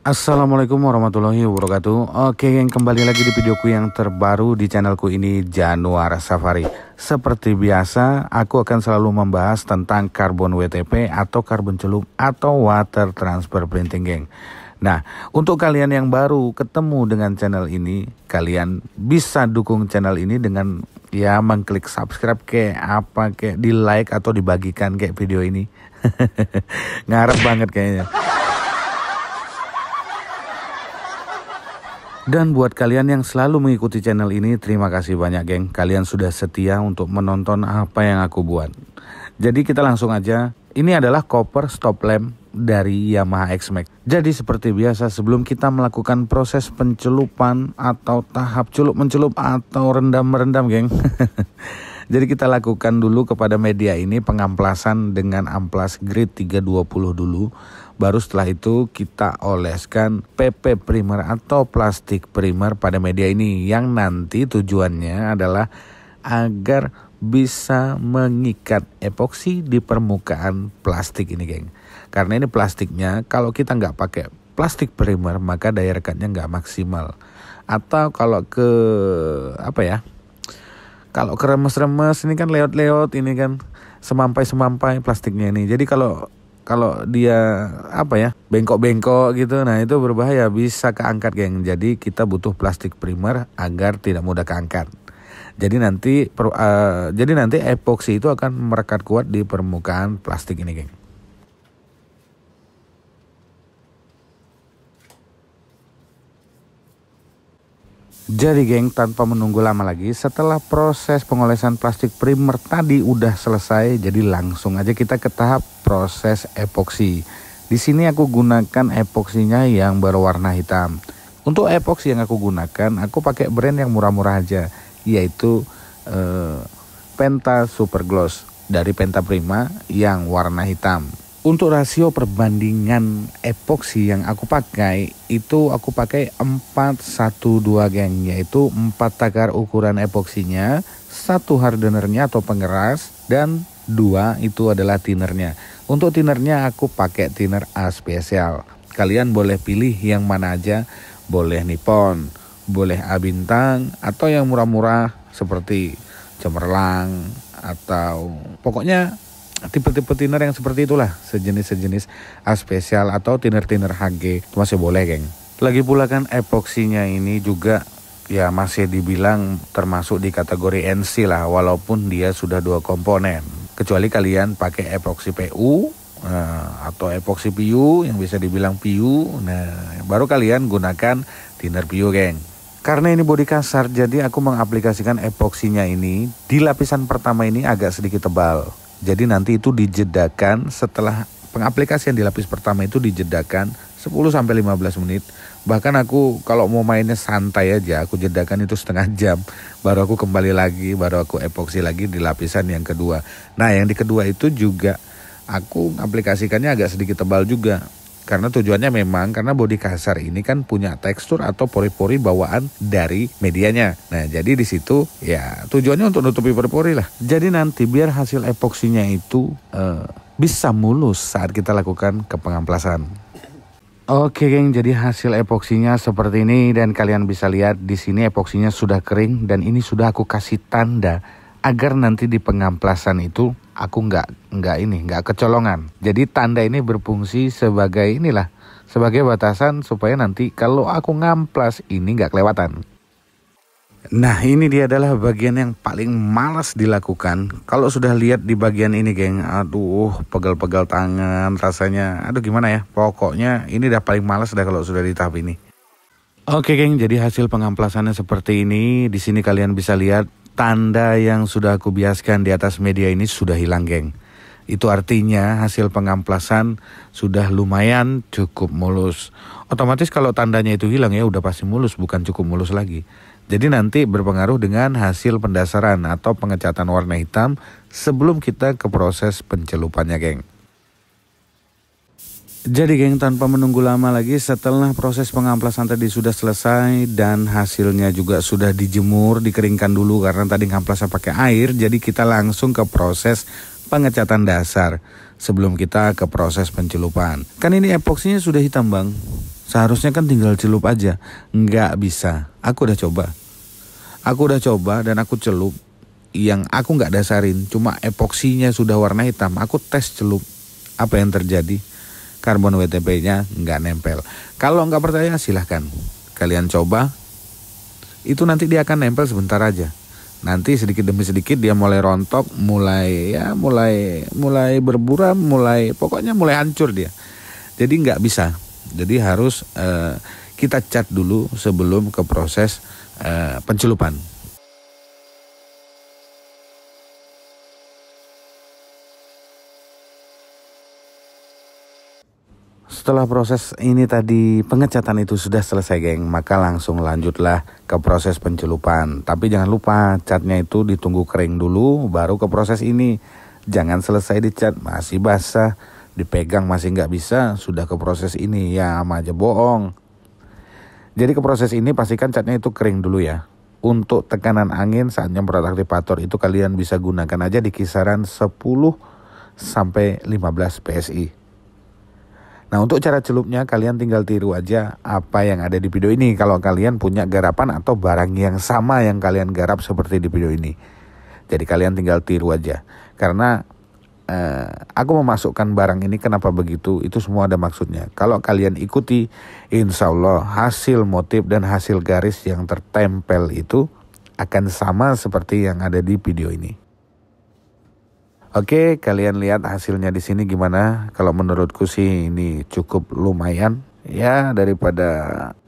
Assalamualaikum warahmatullahi wabarakatuh. Oke geng, kembali lagi di videoku yang terbaru di channelku ini, Januar Safari. Seperti biasa, aku akan selalu membahas tentang karbon WTP atau karbon celup atau water transfer printing geng. Nah, untuk kalian yang baru ketemu dengan channel ini, kalian bisa dukung channel ini dengan ya mengklik subscribe kayak apa, kayak di like atau dibagikan kayak video ini. Ngarep banget kayaknya. Dan buat kalian yang selalu mengikuti channel ini, terima kasih banyak geng. Kalian sudah setia untuk menonton apa yang aku buat. Jadi kita langsung aja. Ini adalah copper stop lamp dari Yamaha X-Max. Jadi seperti biasa, sebelum kita melakukan proses pencelupan atau tahap celup mencelup atau rendam merendam geng. Jadi kita lakukan dulu kepada media ini pengamplasan dengan amplas grade 320 dulu. Baru setelah itu kita oleskan PP primer atau plastik primer pada media ini, yang nanti tujuannya adalah agar bisa mengikat epoksi di permukaan plastik ini geng. Karena ini plastiknya kalau kita nggak pakai plastik primer maka daya rekatnya nggak maksimal. Atau kalau ke kalau keremes-remes ini kan leot-leot, ini kan semampai-semampai plastiknya ini. Jadi kalau dia bengkok-bengkok gitu, nah itu berbahaya, bisa keangkat geng. Jadi kita butuh plastik primer agar tidak mudah keangkat. Jadi nanti epoksi itu akan merekat kuat di permukaan plastik ini geng. Jadi geng, tanpa menunggu lama lagi, setelah proses pengolesan plastik primer tadi udah selesai, jadi langsung aja kita ke tahap proses epoksi. Di sini aku gunakan epoksinya yang berwarna hitam. Untuk epoksi yang aku gunakan, aku pakai brand yang murah-murah aja, yaitu Penta Super Gloss dari Penta Prima yang warna hitam. Untuk rasio perbandingan epoksi yang aku pakai, itu aku pakai 4-1-2 geng, yaitu 4 takar ukuran epoksinya, 1 hardenernya atau pengeras, dan 2 itu adalah thinnernya. Untuk thinnernya aku pakai thinner A spesial. Kalian boleh pilih yang mana aja, boleh Nippon, boleh A bintang, atau yang murah-murah seperti cemerlang, atau pokoknya tipe-tipe thinner yang seperti itulah, sejenis A spesial atau thinner HG itu masih boleh geng. Lagi pula kan epoksinya ini juga ya masih dibilang termasuk di kategori NC lah, walaupun dia sudah 2 komponen. Kecuali kalian pakai epoksi PU atau epoksi PU yang bisa dibilang PU, nah baru kalian gunakan thinner PU geng. Karena ini bodi kasar, jadi aku mengaplikasikan epoksinya ini di lapisan pertama ini agak sedikit tebal. Jadi nanti itu dijedakan, setelah pengaplikasian di lapis pertama itu dijedakan 10-15 menit. Bahkan aku kalau mau mainnya santai aja, aku jedakan itu setengah jam. Baru aku kembali lagi, baru aku epoksi lagi di lapisan yang kedua. Nah yang di kedua itu juga aku aplikasikannya agak sedikit tebal juga. Karena tujuannya memang karena bodi kasar ini kan punya tekstur atau pori-pori bawaan dari medianya. Nah jadi di situ ya tujuannya untuk nutupi pori-pori lah. Jadi nanti biar hasil epoksinya itu bisa mulus saat kita lakukan ke pengamplasan. Oke geng, jadi hasil epoksinya seperti ini, dan kalian bisa lihat di sini epoksinya sudah kering dan ini sudah aku kasih tanda agar nanti di pengamplasan itu aku nggak kecolongan. Jadi tanda ini berfungsi sebagai sebagai batasan supaya nanti kalau aku ngamplas ini nggak kelewatan. Nah ini dia adalah bagian yang paling malas dilakukan. Kalau sudah lihat di bagian ini geng, aduh pegal-pegal tangan rasanya, aduh gimana ya. Pokoknya ini udah paling malas dah kalau sudah di tahap ini. Oke geng, jadi hasil pengamplasannya seperti ini. Di sini kalian bisa lihat tanda yang sudah aku biaskan di atas media ini sudah hilang geng. Itu artinya hasil pengamplasan sudah lumayan cukup mulus. Otomatis kalau tandanya itu hilang ya udah pasti mulus, bukan cukup mulus lagi. Jadi nanti berpengaruh dengan hasil pendasaran atau pengecatan warna hitam sebelum kita ke proses pencelupannya geng. Jadi geng, tanpa menunggu lama lagi, setelah proses pengamplasan tadi sudah selesai dan hasilnya juga sudah dijemur, dikeringkan dulu karena tadi ngamplasnya pakai air. Jadi kita langsung ke proses pengecatan dasar sebelum kita ke proses pencelupan. Kan ini epoksinya sudah hitam bang, Seharusnya kan tinggal celup aja. Nggak bisa. Aku udah coba dan aku celup. Yang aku nggak dasarin, cuma epoksinya sudah warna hitam. Aku tes celup. Apa yang terjadi? Karbon WTP-nya nggak nempel. Kalau nggak percaya silahkan. Kalian coba. Itu nanti dia akan nempel sebentar aja. Nanti sedikit demi sedikit dia mulai rontok, mulai berburam, pokoknya mulai hancur dia. Jadi nggak bisa. Jadi harus kita cat dulu sebelum ke proses pencelupan. Setelah proses ini tadi pengecatan itu sudah selesai geng, maka langsung lanjutlah ke proses pencelupan. Tapi jangan lupa catnya itu ditunggu kering dulu baru ke proses ini. Jangan selesai dicat masih basah, dipegang masih nggak bisa, sudah ke proses ini ya sama aja bohong. Jadi ke proses ini pastikan catnya itu kering dulu ya. Untuk tekanan angin saat nyemprot aktivator itu kalian bisa gunakan aja di kisaran 10 sampai 15 PSI. Nah untuk cara celupnya kalian tinggal tiru aja apa yang ada di video ini. Kalau kalian punya garapan atau barang yang sama yang kalian garap seperti di video ini. Jadi kalian tinggal tiru aja. Karena aku memasukkan barang ini kenapa begitu, itu semua ada maksudnya. Kalau kalian ikuti, insya Allah hasil motif dan hasil garis yang tertempel itu akan sama seperti yang ada di video ini. Oke, kalian lihat hasilnya di sini gimana? Kalau menurutku sih ini cukup lumayan ya daripada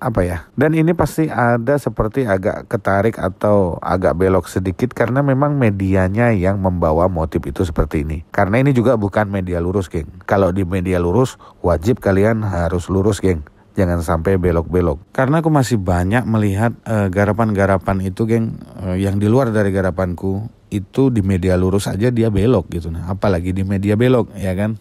apa ya. Dan ini pasti ada seperti agak ketarik atau agak belok sedikit karena memang medianya yang membawa motif itu seperti ini. Karena ini juga bukan media lurus, geng. Kalau di media lurus wajib kalian harus lurus, geng. Jangan sampai belok-belok. Karena aku masih banyak melihat garapan-garapan itu, geng, yang di luar dari garapanku. Itu di media lurus aja dia belok gitu. Nah, apalagi di media belok, ya kan?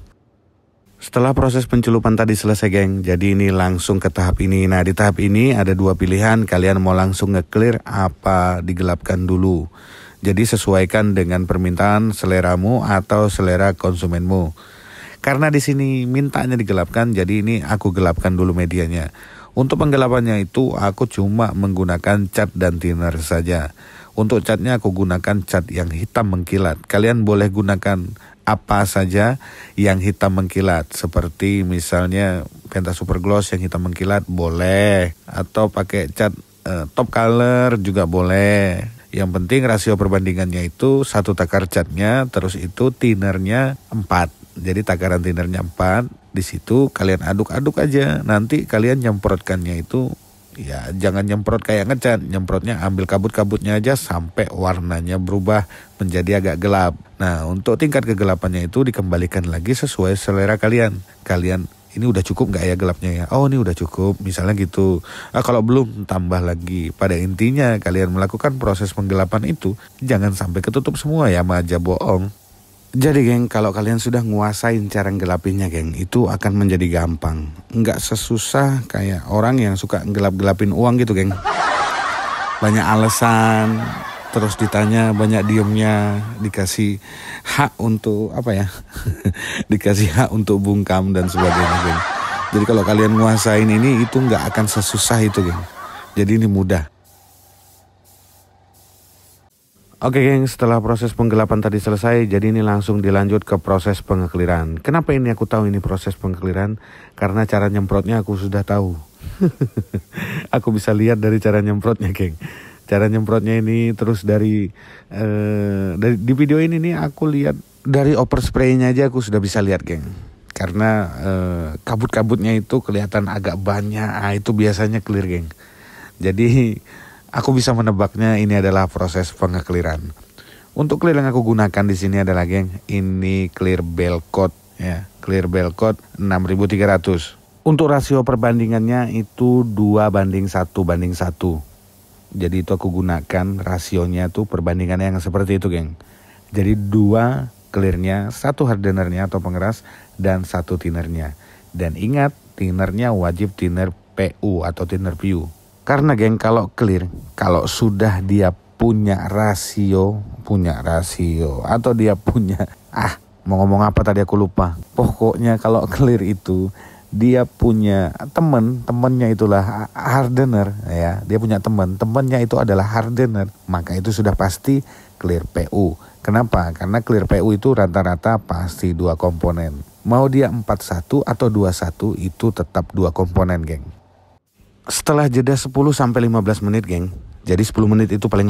Setelah proses pencelupan tadi selesai, geng, jadi ini langsung ke tahap ini. Nah, di tahap ini ada dua pilihan. Kalian mau langsung nge-clear apa digelapkan dulu. Jadi sesuaikan dengan permintaan seleramu atau selera konsumenmu. Karena di sini mintanya digelapkan, jadi ini aku gelapkan dulu medianya. Untuk penggelapannya itu aku cuma menggunakan cat dan thinner saja. Untuk catnya aku gunakan cat yang hitam mengkilat. Kalian boleh gunakan apa saja yang hitam mengkilat. Seperti misalnya Penta Super Gloss yang hitam mengkilat boleh. Atau pakai cat top color juga boleh. Yang penting rasio perbandingannya itu 1 takar catnya, terus itu thinnernya 4. Jadi takaran thinnernya 4. Di situ kalian aduk-aduk aja. Nanti kalian nyemprotkannya itu ya jangan nyemprot kayak ngecat, nyemprotnya ambil kabut-kabutnya aja sampai warnanya berubah menjadi agak gelap. Nah untuk tingkat kegelapannya itu dikembalikan lagi sesuai selera kalian. Kalian ini udah cukup nggak ya gelapnya ya? Oh ini udah cukup, misalnya gitu. Kalau belum tambah lagi. Pada intinya kalian melakukan proses penggelapan itu jangan sampai ketutup semua ya, sama aja bohong. Jadi geng, kalau kalian sudah nguasain cara ngelapinnya, geng, itu akan menjadi gampang. Nggak sesusah kayak orang yang suka ngelap-gelapin uang gitu, geng. Banyak alasan, terus ditanya banyak diemnya, dikasih hak untuk apa ya? Dikasih hak untuk bungkam dan sebagainya, geng. Jadi kalau kalian nguasain ini, itu nggak akan sesusah itu, geng. Jadi ini mudah. Oke geng, setelah proses penggelapan tadi selesai, jadi ini langsung dilanjut ke proses pengekliran. Kenapa ini aku tahu ini proses pengekliran? Karena cara nyemprotnya aku sudah tahu. Aku bisa lihat dari cara nyemprotnya, geng. Cara nyemprotnya ini terus dari di video ini nih aku lihat dari overspray-nya aja aku sudah bisa lihat, geng. Karena kabut-kabutnya itu kelihatan agak banyak, itu biasanya clear, geng. Jadi aku bisa menebaknya ini adalah proses pengekliran. Untuk clear yang aku gunakan di sini adalah, geng, ini clear Belcoat ya, clear Belcoat 6300. Untuk rasio perbandingannya itu 2:1:1. Jadi itu aku gunakan rasionya tuh perbandingannya yang seperti itu, geng. Jadi 2 clearnya, 1 hardenernya atau pengeras dan 1 thinnernya. Dan ingat, thinnernya wajib thinner PU atau thinner PU. Karena, geng, kalau clear, kalau sudah dia punya rasio atau dia punya mau ngomong apa tadi aku lupa. Pokoknya kalau clear itu dia punya temennya itulah hardener ya, dia punya temennya itu adalah hardener, maka itu sudah pasti clear PU. Kenapa? Karena clear PU itu rata-rata pasti 2 komponen. Mau dia 41 atau 21 itu tetap 2 komponen, geng. Setelah jeda 10-15 menit, geng. Jadi 10 menit itu paling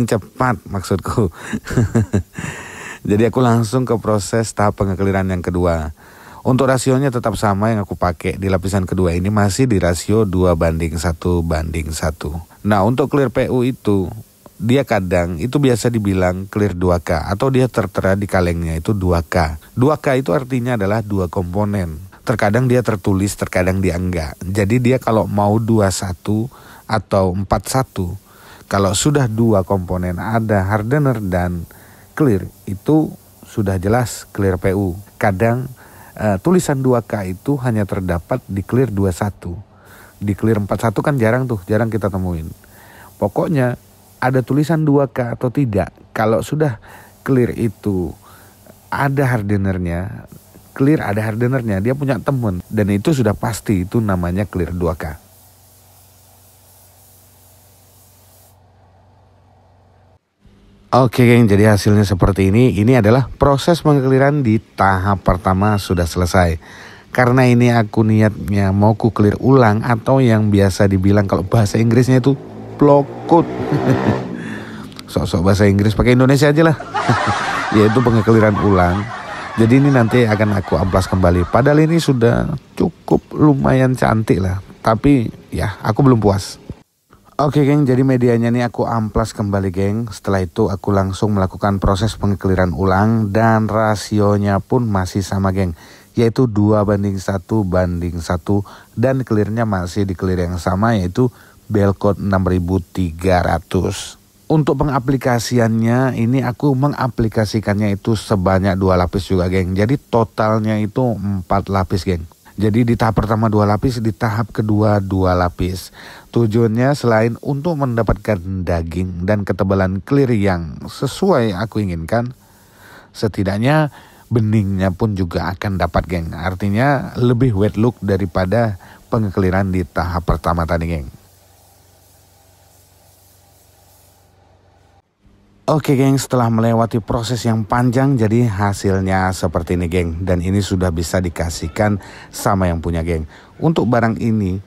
cepat maksudku. Jadi aku langsung ke proses tahap pengekliran yang kedua. Untuk rasionya tetap sama yang aku pakai di lapisan kedua ini, masih di rasio 2:1:1. Nah, untuk clear PU itu dia kadang itu biasa dibilang clear 2K atau dia tertera di kalengnya itu 2K. 2K itu artinya adalah 2 komponen. Terkadang dia tertulis, terkadang dia enggak. Jadi dia kalau mau 21 atau 41, kalau sudah 2 komponen ada hardener dan clear, itu sudah jelas clear PU. Kadang tulisan 2K itu hanya terdapat di clear 21. Di clear 41 kan jarang kita temuin. Pokoknya ada tulisan 2K atau tidak, kalau sudah clear itu ada hardenernya, dia punya temen, dan itu sudah pasti itu namanya clear 2K. Oke, geng, jadi hasilnya seperti ini. Ini adalah proses pengekliran di tahap pertama sudah selesai. Karena ini aku niatnya mau ku clear ulang, atau yang biasa dibilang kalau bahasa Inggrisnya itu blokut. Sok-sok bahasa Inggris, pakai Indonesia aja lah. Yaitu pengekliran ulang. Jadi ini nanti akan aku amplas kembali. Padahal ini sudah cukup lumayan cantik lah. Tapi ya aku belum puas. Oke, geng, jadi medianya nih aku amplas kembali, geng. Setelah itu aku langsung melakukan proses pengekliran ulang. Dan rasionya pun masih sama, geng. Yaitu 2:1:1. Dan clearnya masih di clear yang sama, yaitu Belcode 6300. Untuk pengaplikasiannya ini aku mengaplikasikannya itu sebanyak 2 lapis juga, geng. Jadi totalnya itu 4 lapis, geng. Jadi di tahap pertama 2 lapis, di tahap kedua 2 lapis. Tujuannya selain untuk mendapatkan daging dan ketebalan clear yang sesuai aku inginkan, setidaknya beningnya pun juga akan dapat, geng. Artinya lebih wet look daripada pengekliran di tahap pertama tadi, geng. Oke, geng, setelah melewati proses yang panjang, jadi hasilnya seperti ini, geng. Dan ini sudah bisa dikasihkan sama yang punya, geng. Untuk barang ini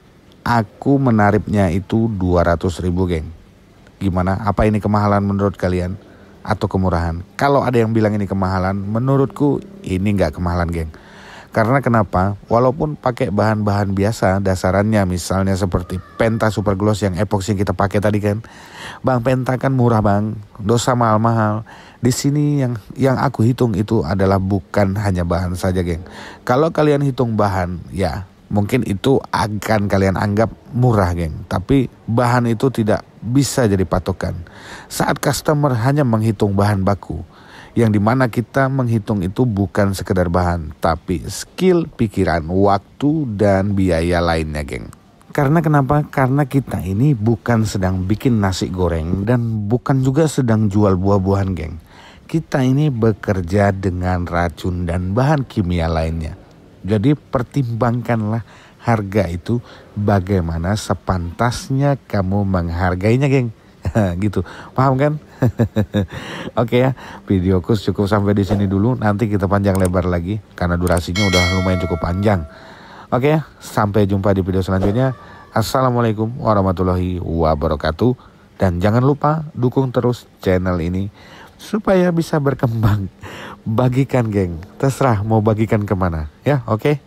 aku menaripnya itu 200.000, geng. Gimana? Apa ini kemahalan menurut kalian? Atau kemurahan? Kalau ada yang bilang ini kemahalan, menurutku ini nggak kemahalan, geng. Karena kenapa? Walaupun pakai bahan-bahan biasa dasarannya, misalnya seperti Penta Super Gloss yang epoxy yang kita pakai tadi kan, Bang, Penta kan murah, Bang, dosa mahal-mahal. Di sini yang aku hitung itu adalah bukan hanya bahan saja, geng. Kalau kalian hitung bahan, ya mungkin itu akan kalian anggap murah, geng. Tapi bahan itu tidak bisa jadi patokan. Saat customer hanya menghitung bahan baku, yang dimana kita menghitung itu bukan sekedar bahan, tapi skill, pikiran, waktu, dan biaya lainnya, geng. Karena kenapa? Karena kita ini bukan sedang bikin nasi goreng dan bukan juga sedang jual buah-buahan, geng. Kita ini bekerja dengan racun dan bahan kimia lainnya. Jadi pertimbangkanlah harga itu bagaimana sepantasnya kamu menghargainya, geng. Gitu, paham kan? Oke ya, videoku cukup sampai di sini dulu. Nanti kita panjang lebar lagi karena durasinya udah lumayan cukup panjang. Oke ya, sampai jumpa di video selanjutnya. Assalamualaikum warahmatullahi wabarakatuh. Dan jangan lupa dukung terus channel ini supaya bisa berkembang. Bagikan, geng. Terserah mau bagikan kemana ya, oke?